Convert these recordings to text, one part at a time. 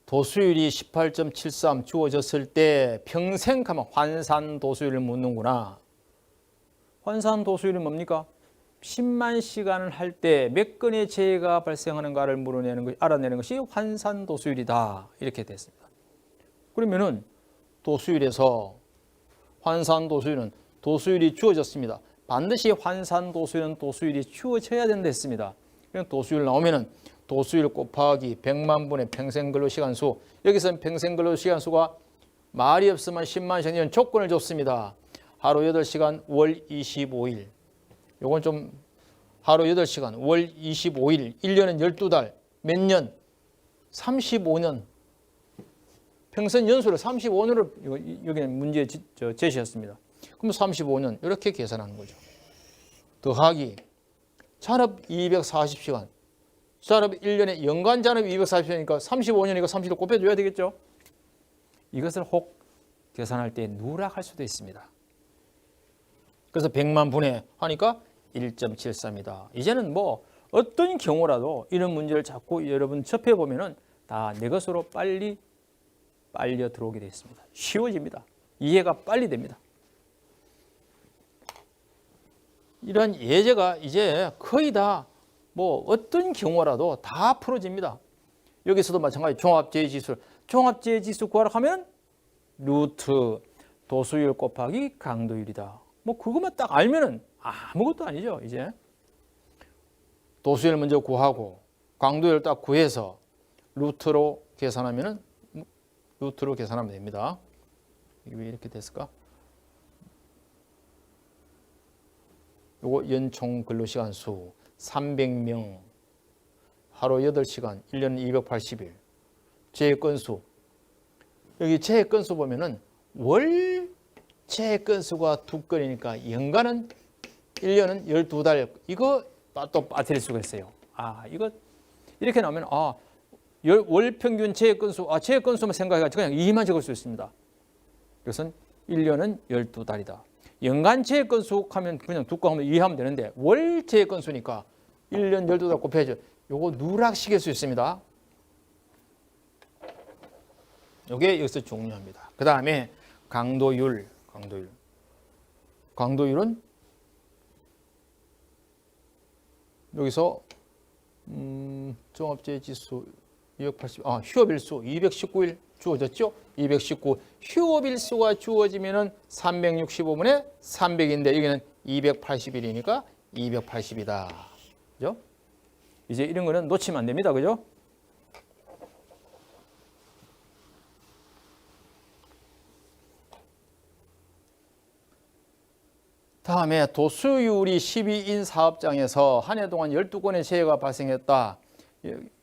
도수율이 18.73 주어졌을 때 평생 하면 환산 도수율을 묻는구나. 환산 도수율은 뭡니까? 10만 시간을 할 때 몇 건의 재해가 발생하는가를 알아내는 것이 환산 도수율이다. 이렇게 됐습니다. 그러면은 도수율에서 환산 도수율은 도수율이 주어졌습니다. 반드시 환산 도수율은 도수율이 주어져야 된다 했습니다. 그럼 도수율 나오면은 도수율 곱하기 100만 분의 평생 근로 시간 수. 여기서는 평생 근로 시간 수가 말이 없으면 10만 시간 조건을 줬습니다. 하루 8시간 월 25일. 요건 좀 하루 8시간 월 25일. 1년은 12달. 몇 년? 35년. 평생 연수를 35년을 여기는 문제에 제시했습니다. 그럼 35년 이렇게 계산하는 거죠. 더하기 잔업 240시간. 잔업 1년에 연간 잔업 240시간이니까 35년이니까 30을 곱해줘야 되겠죠. 이것을 혹 계산할 때 누락할 수도 있습니다. 그래서 100만 분의 하니까 1.73이다. 이제는 뭐 어떤 경우라도 이런 문제를 자꾸 여러분 접해보면은 다 내 것으로 빨리 빨려 들어오게 되어 있습니다. 쉬워집니다. 이해가 빨리 됩니다. 이런 예제가 이제 거의 다 뭐 어떤 경우라도 다 풀어집니다. 여기서도 마찬가지 종합재해지수. 종합재해지수 구하라고 하면 루트 도수율 곱하기 강도율이다. 뭐 그것만 딱 알면은 아무것도 아니죠. 이제 도수율 먼저 구하고 강도율 딱 구해서 루트로 계산하면 됩니다. 이게 왜 이렇게 됐을까? 요거 연총 근로시간 수 300명, 하루 8시간, 1년 280일. 재해 건수. 여기 재해 건수 보면은 월 재해 건수가 2건이니까 연간은 1년은 12달. 이거 또 빠뜨릴 수가 있어요. 이거 이렇게 나오면 월 평균 재해 건수, 재해 건수만 생각해가지고 그냥 2만 적을 수 있습니다. 그것은 1년은 12달이다. 연간 재해 건수 하면 그냥 두 거 하면 이해하면 되는데 월 재해 건수니까 1년 12달 곱해야죠. 요거 누락시킬 수 있습니다. 요게 여기서 중요합니다. 그 다음에 강도율. 강도율은 여기서 종합재해지수 280, 휴업일수 219일 주어졌죠? 219. 휴업일수가 주어지면은 365분의 300인데 여기는 280일이니까 280이다. 그죠? 이제 이런 거는 놓치면 안 됩니다. 그죠? 다음에 도수율이 12인 사업장에서 한 해 동안 12건의 재해가 발생했다.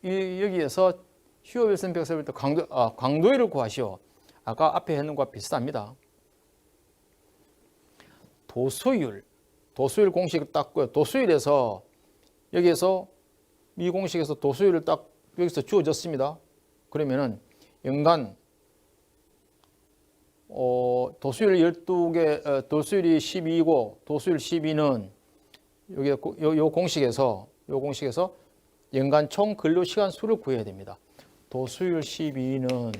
여기에서 휴업일선 벽세볼 때 강도율을 구하시오. 아까 앞에 했는 것과 비슷합니다. 도수율 공식을 땄고요. 도수율에서 여기에서 이 공식에서 도수율을 딱 여기서 주어졌습니다. 그러면은 연간 도수율 12개, 도수율이 12이고 도수율 12는 여기 요 공식에서 연간 총 근로시간 수를 구해야 됩니다. 도수율 12는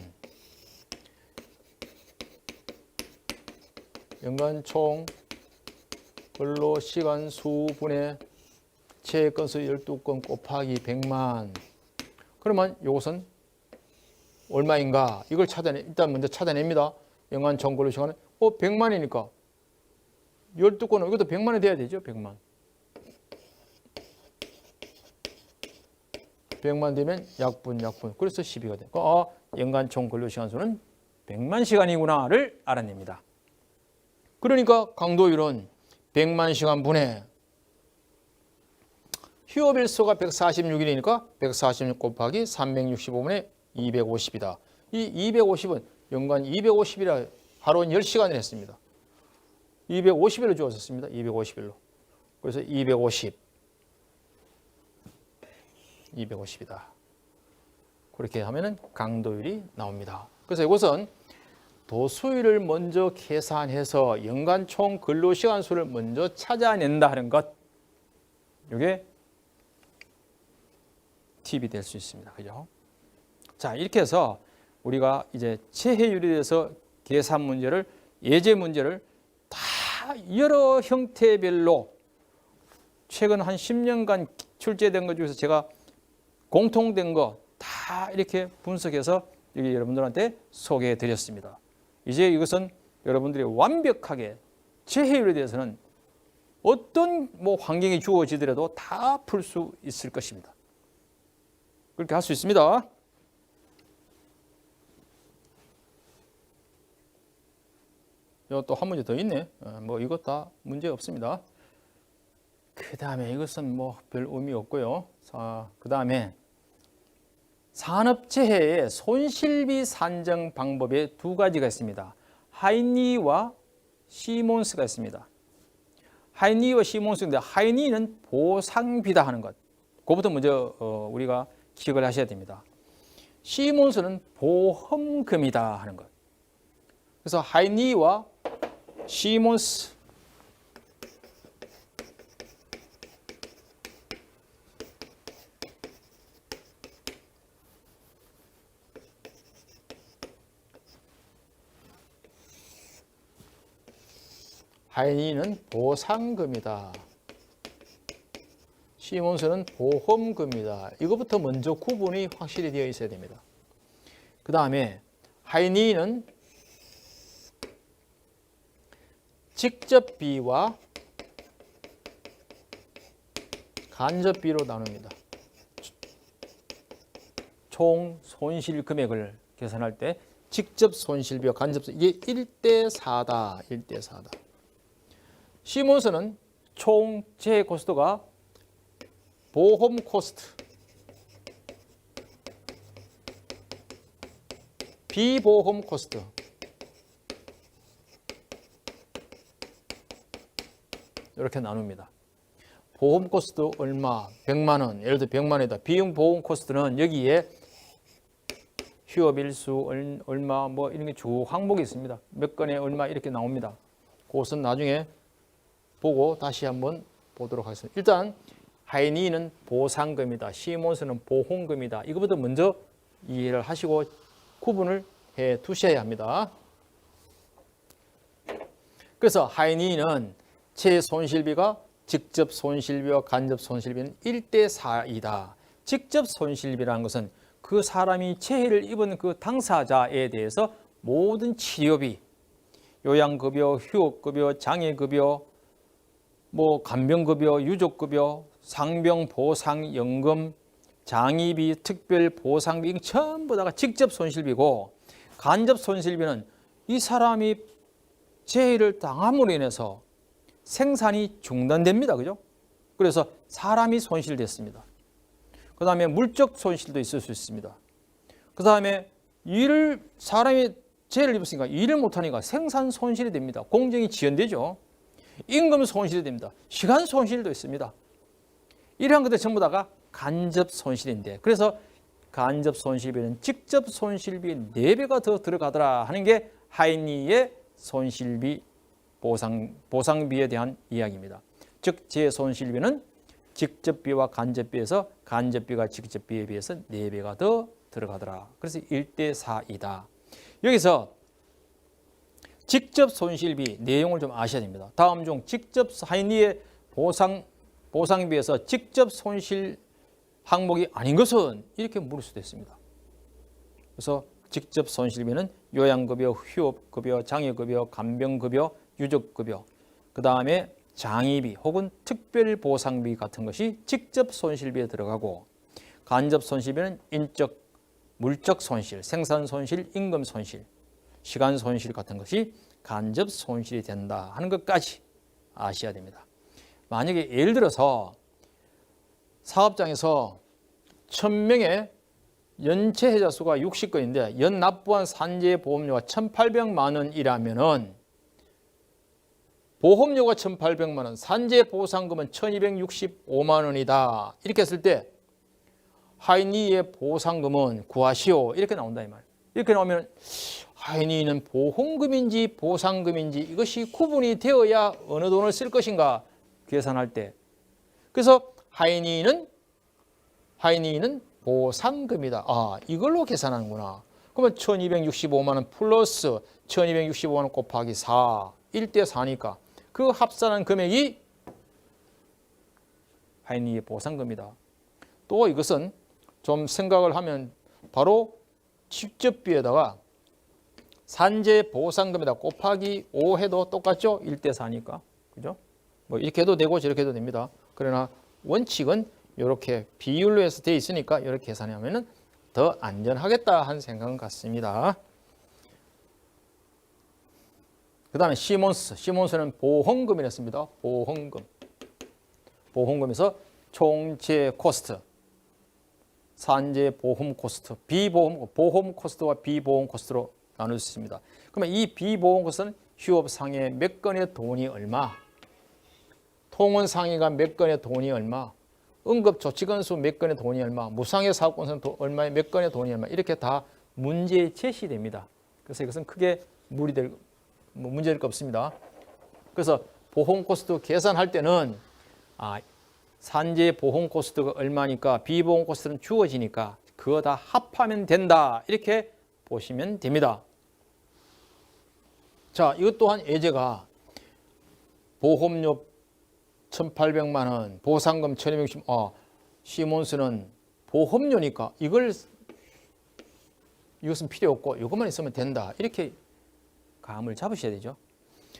연간 총 근로시간 수분의 재해 건수 12건 곱하기 100만. 그러면 이것은 얼마인가? 이걸 일단 먼저 찾아냅니다. 연간 총 근로시간은 100만이니까 12건은 이것도 100만이 돼야 되죠. 100만. 100만 되면 약분. 그래서 12가 되니까 연간 총 근로시간 수는 100만 시간이구나를 알아냅니다. 그러니까 강도율은 100만 시간 분의 휴업일수가 146일이니까 146 곱하기 365분의 250이다. 이 250은 연간 250이라 하루 10시간을 했습니다. 250일로 주어졌습니다. 250일로. 그래서 250이다. 그렇게 하면은 강도율이 나옵니다. 그래서 이것은 도수율을 먼저 계산해서 연간 총 근로시간 수를 먼저 찾아낸다 하는 것. 이게 팁이 될 수 있습니다. 그죠? 자, 이렇게 해서 우리가 이제 재해율에 대해서 계산 문제를, 예제 문제를 다 여러 형태별로 최근 한 10년간 출제된 것 중에서 제가 공통된 거 다 이렇게 분석해서 여기 여러분들한테 소개해 드렸습니다. 이제 이것은 여러분들이 완벽하게 재해율에 대해서는 어떤 환경이 주어지더라도 다 풀 수 있을 것입니다. 그렇게 할 수 있습니다. 또 한 문제 더 있네. 이거 다 문제 없습니다. 그 다음에 이것은 별 의미 없고요. 자, 그 다음에 산업재해의 손실비 산정 방법에 두 가지가 있습니다. 하이니와 시몬스가 있습니다. 하이니와 시몬스인데 하이니는 보상비다 하는 것. 그것부터 먼저 우리가 기억을 하셔야 됩니다. 시몬스는 보험금이다 하는 것. 그래서 하이니와 시몬스 하이니는 보상금이다. 시몬스는 보험금이다. 이것부터 먼저 구분이 확실히 되어 있어야 됩니다. 그 다음에 하이니는 직접비와 간접비로 나눕니다. 총 손실 금액을 계산할 때 직접 손실비와 간접 이게 1대4다. 1대4다. 시몬스는 총 재해 코스트가 보험 코스트, 비보험 코스트, 이렇게 나눕니다. 보험 코스트 얼마? 100만 원. 예를 들어 100만 원이다. 비용 보험 코스트는 여기에 휴업 일수 얼마 이런 게 주 항목이 있습니다. 몇 건에 얼마 이렇게 나옵니다. 그것은 나중에 보고 다시 한번 보도록 하겠습니다. 일단 하이니는 보상금이다. 시몬스는 보험금이다. 이것부터 먼저 이해를 하시고 구분을 해 두셔야 합니다. 그래서 하이니는 최손실비가 직접 손실비와 간접 손실비는 1대4이다. 직접 손실비라는 것은 그 사람이 재해를 입은 그 당사자에 대해서 모든 치료비, 요양급여, 휴업급여, 장애급여, 간병급여, 유족급여, 상병보상연금, 장의비, 특별보상비 전부 다가 직접 손실비고, 간접 손실비는 이 사람이 재해를 당함으로 인해서 생산이 중단됩니다. 그죠? 그래서 사람이 손실됐습니다. 그 다음에 물적 손실도 있을 수 있습니다. 그 다음에 사람이 재해를 입었으니까 일을 못하니까 생산 손실이 됩니다. 공정이 지연되죠. 임금 손실이 됩니다. 시간 손실도 있습니다. 이러한 것들 전부 다가 간접 손실인데, 그래서 간접 손실비는 직접 손실비 4배가 더 들어가더라 하는 게 하이니의 손실비 보상비에 대한 이야기입니다. 즉 재손실비는 직접비와 간접비에서 간접비가 직접비에 비해서 4배가 더 들어가더라. 그래서 1대4이다. 여기서 직접 손실비 내용을 좀 아셔야 됩니다. 다음 중 직접 하이니의 보상비에서 직접 손실 항목이 아닌 것은 이렇게 물을 수도 있습니다. 그래서 직접 손실비는 요양급여, 휴업급여, 장애급여, 간병급여, 유족급여, 그 다음에 장의비 혹은 특별보상비 같은 것이 직접 손실비에 들어가고, 간접 손실비는 인적, 물적 손실, 생산 손실, 임금 손실, 시간 손실 같은 것이 간접 손실이 된다 하는 것까지 아셔야 됩니다. 만약에 예를 들어서 사업장에서 1000명의 연체해자 수가 60건인데 연납부한 산재보험료가 1,800만 원이라면은 보험료가 1,800만 원, 산재보상금은 1,265만 원이다. 이렇게 했을 때 하이니의 보상금은 구하시오. 이렇게 나온다 이 말. 이렇게 나오면 하이니는 보험금인지 보상금인지 이것이 구분이 되어야 어느 돈을 쓸 것인가 계산할 때. 그래서 하이니는 보상금이다. 이걸로 계산하는구나. 그러면 1265만 원 플러스 1265만 원 곱하기 4, 1대 4니까 그 합산한 금액이 하이니의 보상금이다. 또 이것은 좀 생각을 하면 바로 직접비에다가 산재 보상금에다 곱하기 5 해도 똑같죠? 1대 4니까. 그죠? 뭐 이렇게 해도 되고 저렇게 해도 됩니다. 그러나 원칙은 이렇게 비율로 해서 되어 있으니까 이렇게 계산하면 더 안전하겠다 하는 생각은 같습니다. 그 다음에 시몬스는 보험금이랬습니다. 보험금에서 총재 코스트, 산재 보험 코스트, 보험 코스트와 비보험 코스트로 나눌 수 있습니다. 그러면 이 비보험 코스트는 휴업상해 몇 건의 돈이 얼마, 통원상해가 몇 건의 돈이 얼마, 응급조치건수 몇 건의 돈이 얼마, 무상해 사업건수는 얼마에 몇 건의 돈이 얼마, 이렇게 다 문제에 제시됩니다. 그래서 이것은 크게 문제될 거 없습니다. 그래서 보험 코스트 계산할 때는 산재 보험 코스트가 얼마니까 비보험 코스트는 주어지니까 그거 다 합하면 된다, 이렇게 보시면 됩니다. 자, 이것 또한 예제가 보험료 1,800만 원, 보상금 1,260, 시몬스는 보험료니까 이것은 필요 없고 이것만 있으면 된다, 이렇게 감을 잡으셔야 되죠.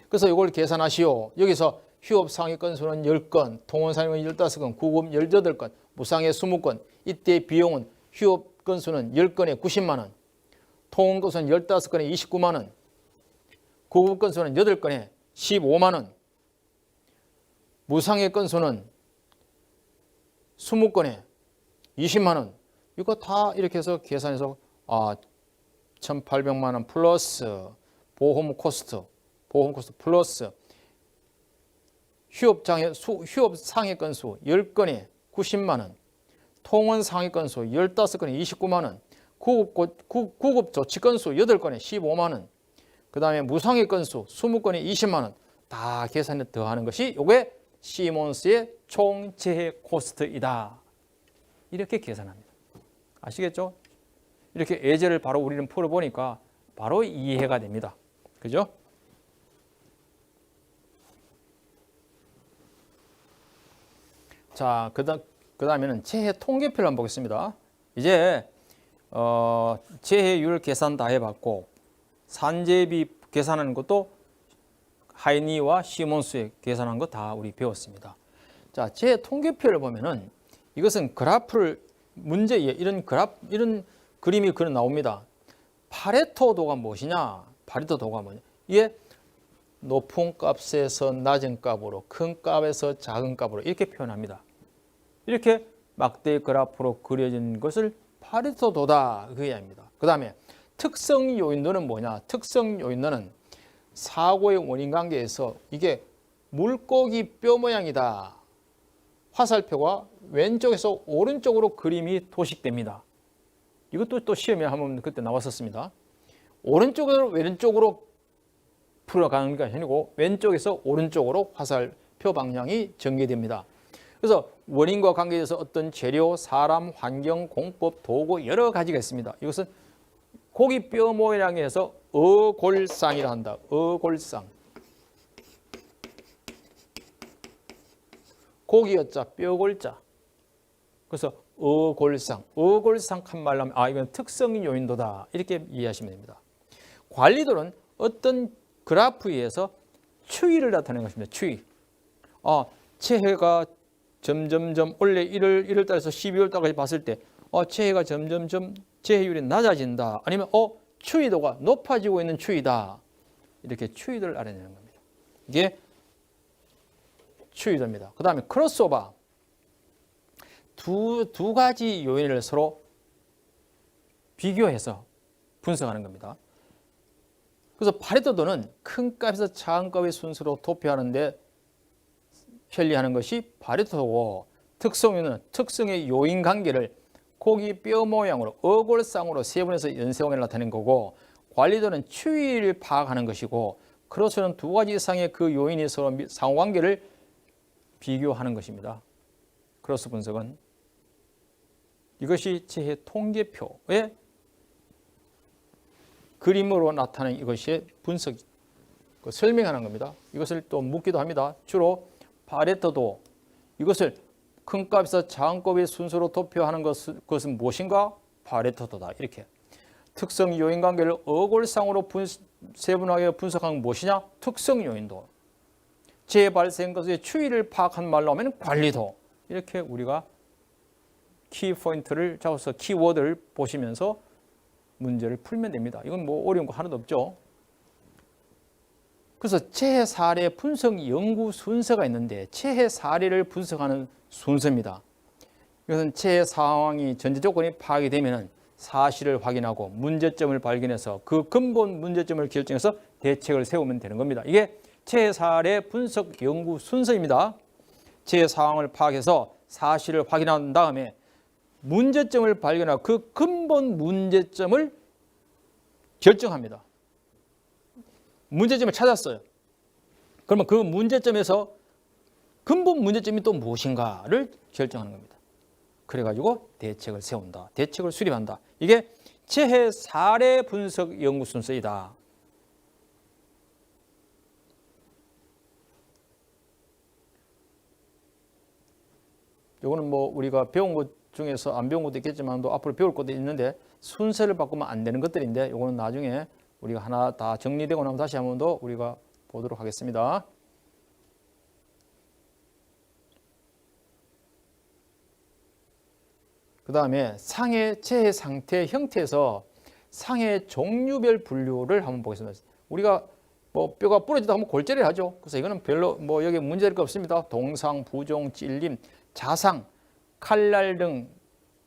그래서 이걸 계산하시오. 여기서 휴업상해 건수는 10건, 통원상해는 15건, 구급 18건, 무상해 20건. 이때 비용은 휴업 건수는 10건에 90만 원, 통원 건수는 15건에 29만 원, 구급 건수는 8건에 15만 원, 무상해 건수는 20건에 20만 원. 이거 다 이렇게 해서 계산해서 1,800만 원 플러스 보험 코스트 플러스 휴업 상해 건수 10건에 90만 원, 통원 상해 건수 15건에 29만 원, 구급 조치 건수 8건에 15만 원, 그 다음에 무상해 건수 20건에 20만 원 다 계산해 더하는 것이 이게 시몬스의 총재해 코스트이다. 이렇게 계산합니다. 아시겠죠? 이렇게 예제를 바로 우리는 풀어보니까 바로 이해가 됩니다. 그죠? 자, 그 다음에는 재해 통계표를 한번 보겠습니다. 이제 재해율 계산 다 해봤고 산재비 계산하는 것도 하이니와 시몬스의 계산한 거 다 우리 배웠습니다. 자, 재해 통계표를 보면은 이것은 그래프를 문제에 이런 그림이 나옵니다. 파레토도가 무엇이냐? 파레토도가 뭐냐? 이게 높은 값에서 낮은 값으로, 큰 값에서 작은 값으로 이렇게 표현합니다. 이렇게 막대 그래프로 그려진 것을 파레토도다, 그 이야기입니다. 그 다음에 특성 요인도는 뭐냐? 특성 요인도는 사고의 원인 관계에서 이게 물고기 뼈 모양이다. 화살표가 왼쪽에서 오른쪽으로 그림이 도식됩니다. 이것도 또 시험에 한번 그때 나왔었습니다. 오른쪽으로 왼쪽으로 풀어가는 게 아니고 왼쪽에서 오른쪽으로 화살표 방향이 전개됩니다. 그래서 원인과 관계에서 어떤 재료, 사람, 환경, 공법, 도구 여러 가지가 있습니다. 이것은 고기 뼈 모양에서 어골상이라 한다. 어골상. 고기여자, 뼈골자. 그래서 어골상. 어골상 한 말로 하면 이건 특성 요인도다. 이렇게 이해하시면 됩니다. 관리도는 어떤 그래프에 의해서 추이를 나타내는 것입니다. 추이. 재해가 점점점 원래 1월 달에서 12월 달까지 봤을 때 재해가 점점점 재해율이 낮아진다. 아니면 추이도가 높아지고 있는 추이다. 이렇게 추이도를 알아내는 겁니다. 이게 추이도입니다. 그 다음에 크로스오버. 두 가지 요인을 서로 비교해서 분석하는 겁니다. 그래서 파레토도는 큰 값에서 작은 값의 순서로 도표하는데 편리하는 것이 파레토도고, 특성은 특성의 요인 관계를 고기 뼈 모양으로 어골상으로 세분해서 연쇄원을 나타낸 거고, 관리도는 추이를 파악하는 것이고, 크로스는 두 가지 이상의 그 요인이 서로 상호관계를 비교하는 것입니다. 크로스 분석은 이것이 재해 통계표의 그림으로 나타내는 이것이 분석, 설명하는 겁니다. 이것을 또 묻기도 합니다. 주로 파레토도 이것을 큰 값에서 작은 값의 순서로 도표하는 것은 무엇인가? 파레토도다. 이렇게. 특성 요인 관계를 어골상으로 세분하게 분석한 건 무엇이냐? 특성 요인도. 재발생 것의 추이를 파악한 말로 하면 관리도. 이렇게 우리가 키포인트를 잡아서 키워드를 보시면서 문제를 풀면 됩니다. 이건 뭐 어려운 거 하나도 없죠. 그래서 체해 사례 분석 연구 순서가 있는데 체해 사례를 분석하는 순서입니다. 이것은 체해 상황이 전제 조건이 파악이 되면 사실을 확인하고 문제점을 발견해서 그 근본 문제점을 결정해서 대책을 세우면 되는 겁니다. 이게 체해 사례 분석 연구 순서입니다. 체해 상황을 파악해서 사실을 확인한 다음에 문제점을 발견하고 그 근본 문제점을 결정합니다. 문제점을 찾았어요. 그러면 그 문제점에서 근본 문제점이 또 무엇인가를 결정하는 겁니다. 그래가지고 대책을 세운다. 대책을 수립한다. 이게 체해 사례 분석 연구 순서이다. 이거는 뭐 우리가 배운 것 중에서 안 배운 것도 있겠지만 또 앞으로 배울 것도 있는데 순서를 바꾸면 안 되는 것들인데 이거는 나중에 우리가 하나 다 정리되고 나면 다시 한 번 더 우리가 보도록 하겠습니다. 그 다음에 상해 체해 상태 형태에서 상해 종류별 분류를 한번 보겠습니다. 우리가 뭐 뼈가 부러지다 하면 골절을 하죠. 그래서 이거는 별로 뭐 여기 문제될 거 없습니다. 동상, 부종, 찔림, 자상, 칼날 등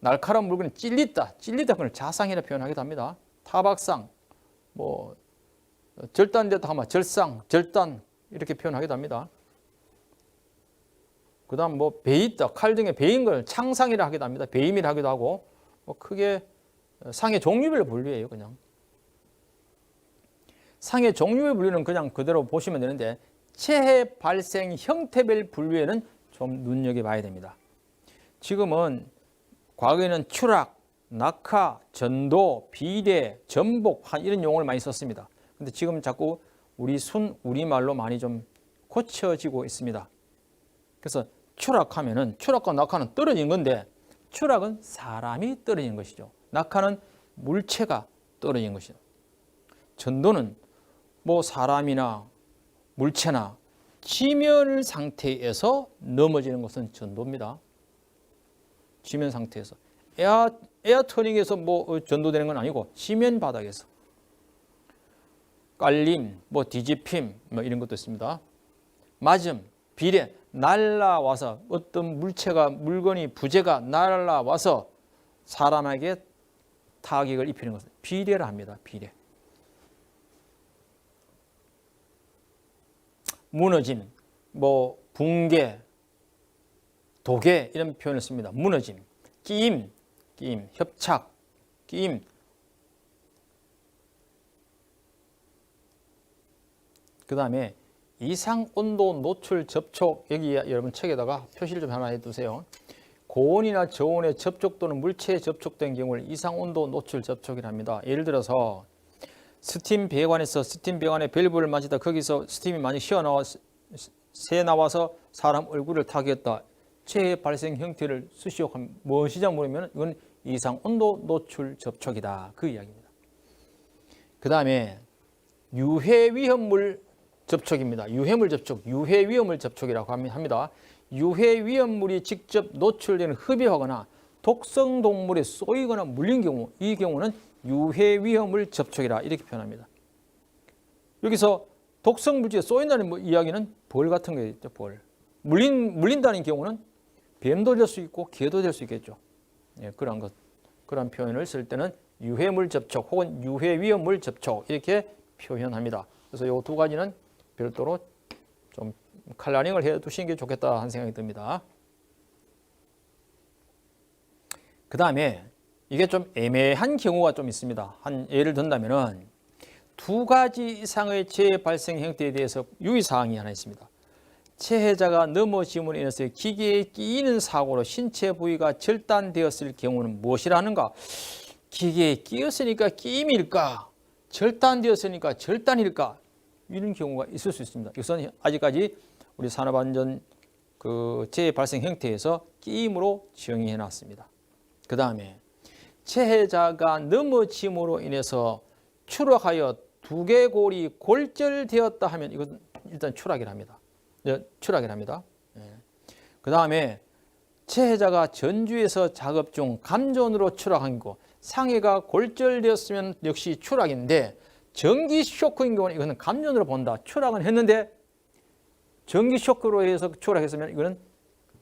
날카로운 물건이 찔리다 그걸 자상이라 표현하기도 합니다. 타박상, 뭐 절단되다 하면 절상, 절단 이렇게 표현하기도 합니다. 그 다음 뭐 베있다, 칼 등에 베인 걸 창상이라 하기도 합니다. 베임이라 하기도 하고 뭐 크게 상의 종류별 분류예요. 그냥 상의 종류별 분류는 그냥 그대로 보시면 되는데 체해 발생 형태별 분류에는 좀 눈여겨봐야 됩니다. 지금은 과거에는 추락, 낙하, 전도, 비례, 전복 이런 용어를 많이 썼습니다. 근데 지금 자꾸 우리말로 많이 좀 고쳐지고 있습니다. 그래서 추락하면은 추락과 낙하는 떨어진 건데 추락은 사람이 떨어진 것이죠. 낙하는 물체가 떨어진 것이죠. 전도는 뭐 사람이나 물체나 지면 상태에서 넘어지는 것은 전도입니다. 지면 상태에서 에어터닝에서 뭐 전도되는 건 아니고 지면 바닥에서 깔림, 뭐 뒤집힘 뭐 이런 것도 있습니다. 맞음, 비례, 날라와서 어떤 물건이 부재가 날라와서 사람에게 타격을 입히는 것을 비례라 합니다. 비례. 무너짐, 뭐 붕괴, 도괴 이런 표현을 씁니다. 무너짐, 끼임, 협착, 끼임. 그 다음에 이상 온도 노출 접촉, 여기 여러분 책에다가 표시를 좀 하나 해두세요. 고온이나 저온의 접촉 또는 물체에 접촉된 경우를 이상 온도 노출 접촉이라 합니다. 예를 들어서 스팀 배관에서 스팀 배관에 밸브를 만지다 거기서 스팀이 많이 새 나와서 사람 얼굴을 타격했다. 체해 발생 형태를 수시욕하면 무엇이냐 물으면 이건 이상 온도 노출 접촉이다. 그 이야기입니다. 그 다음에 유해 위험물 접촉입니다. 유해물 접촉, 유해 위험물 접촉이라고 합니다. 유해 위험물이 직접 노출되는 흡입하거나 독성 동물에 쏘이거나 물린 경우, 이 경우는 유해 위험물 접촉이라 이렇게 표현합니다. 여기서 독성 물질에 쏘인다는 이야기는 벌 같은 게 있죠. 벌. 물린다는 경우는 뱀도 될 수 있고 개도 될 수 있겠죠. 예, 그런 표현을 쓸 때는 유해물 접촉 혹은 유해 위험물 접촉 이렇게 표현합니다. 그래서 이 두 가지는 별도로 좀 컬러링을 해 두시는 게 좋겠다 하는 생각이 듭니다. 그 다음에 이게 좀 애매한 경우가 좀 있습니다. 한 예를 든다면은 두 가지 이상의 체해 발생 형태에 대해서 유의사항이 하나 있습니다. 체해자가 넘어짐으로 인해서 기계에 끼이는 사고로 신체 부위가 절단되었을 경우는 무엇이라 하는가? 기계에 끼었으니까 끼임일까? 절단되었으니까 절단일까? 이런 경우가 있을 수 있습니다. 이것은 아직까지 우리 산업안전 재해 발생 형태에서 끼임으로 정의해 놨습니다. 그 다음에 체해자가 넘어짐으로 인해서 추락하여 두개골이 골절되었다 하면 이것은 일단 추락이랍니다. 추락이랍니다. 그 다음에 체해자가 전주에서 작업 중 감전으로 추락한 거, 상해가 골절되었으면 역시 추락인데 전기 쇼크인 경우는 이거는 감전으로 본다. 추락은 했는데 전기 쇼크로 해서 추락했으면 이거는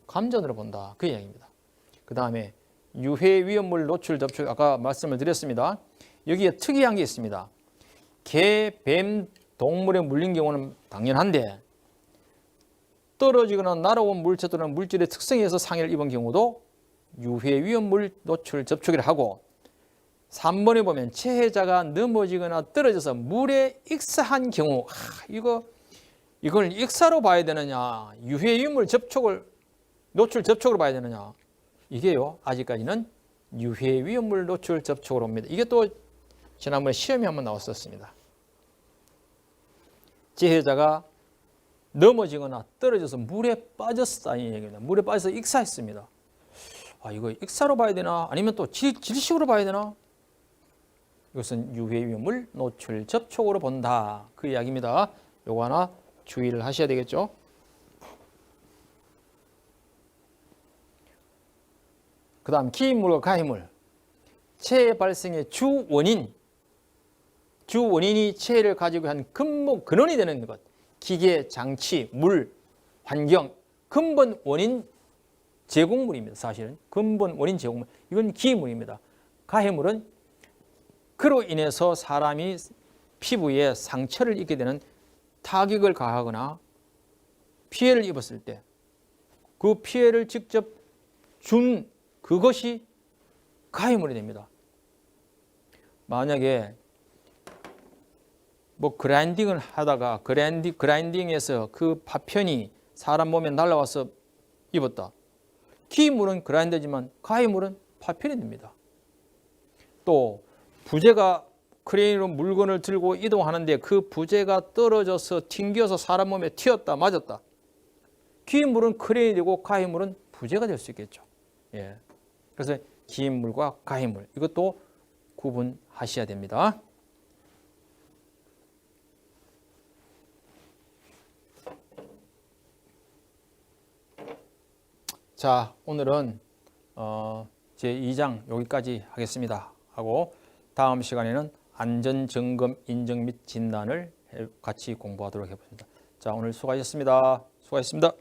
감전으로 본다. 그 이야기입니다. 그 다음에 유해 위험물 노출 접촉, 아까 말씀을 드렸습니다. 여기에 특이한 게 있습니다. 개, 뱀, 동물에 물린 경우는 당연한데 떨어지거나 날아온 물체 또는 물질의 특성에 의해서 상해를 입은 경우도 유해 위험물 노출 접촉이라 하고, 3번에 보면 체해자가 넘어지거나 떨어져서 물에 익사한 경우, 이걸 익사로 봐야 되느냐, 유해 위험물 접촉을 노출 접촉으로 봐야 되느냐, 이게요 아직까지는 유해 위험물 노출 접촉으로 봅니다. 이게 또 지난번에 시험에 한번 나왔었습니다. 체해자가 넘어지거나 떨어져서 물에 빠졌다 이 얘기입니다. 물에 빠져서 익사했습니다. 이거 익사로 봐야 되나 아니면 또 질식으로 봐야 되나? 이것은 유해 위험물 노출 접촉으로 본다. 그 이야기입니다. 요거 하나 주의를 하셔야 되겠죠. 그 다음 기인물과 가해물. 체해 발생의 주 원인이 체해를 가지고 한 근원이 되는 것. 기계, 장치, 물, 환경, 근본 원인 제공물입니다. 사실은 근본 원인 제공물. 이건 기인물입니다. 가해물은 그로 인해서 사람이 피부에 상처를 입게 되는 타격을 가하거나 피해를 입었을 때 그 피해를 직접 준 그것이 가해물이 됩니다. 만약에 그라인딩을 하다가 그라인딩에서 그 파편이 사람 몸에 날아와서 입었다. 기물은 그라인더지만 가해물은 파편이 됩니다. 또 부재가 크레인으로 물건을 들고 이동하는데 그 부재가 떨어져서 튕겨서 사람 몸에 튀었다 맞았다. 기물은 크레인이 되고 가해물은 부재가 될 수 있겠죠. 그래서 기물과 가해물 이것도 구분하셔야 됩니다. 자, 오늘은 제2장 여기까지 하겠습니다. 하고 다음 시간에는 안전점검 인정 및 진단을 같이 공부하도록 해보겠습니다. 자, 오늘 수고하셨습니다. 수고하셨습니다.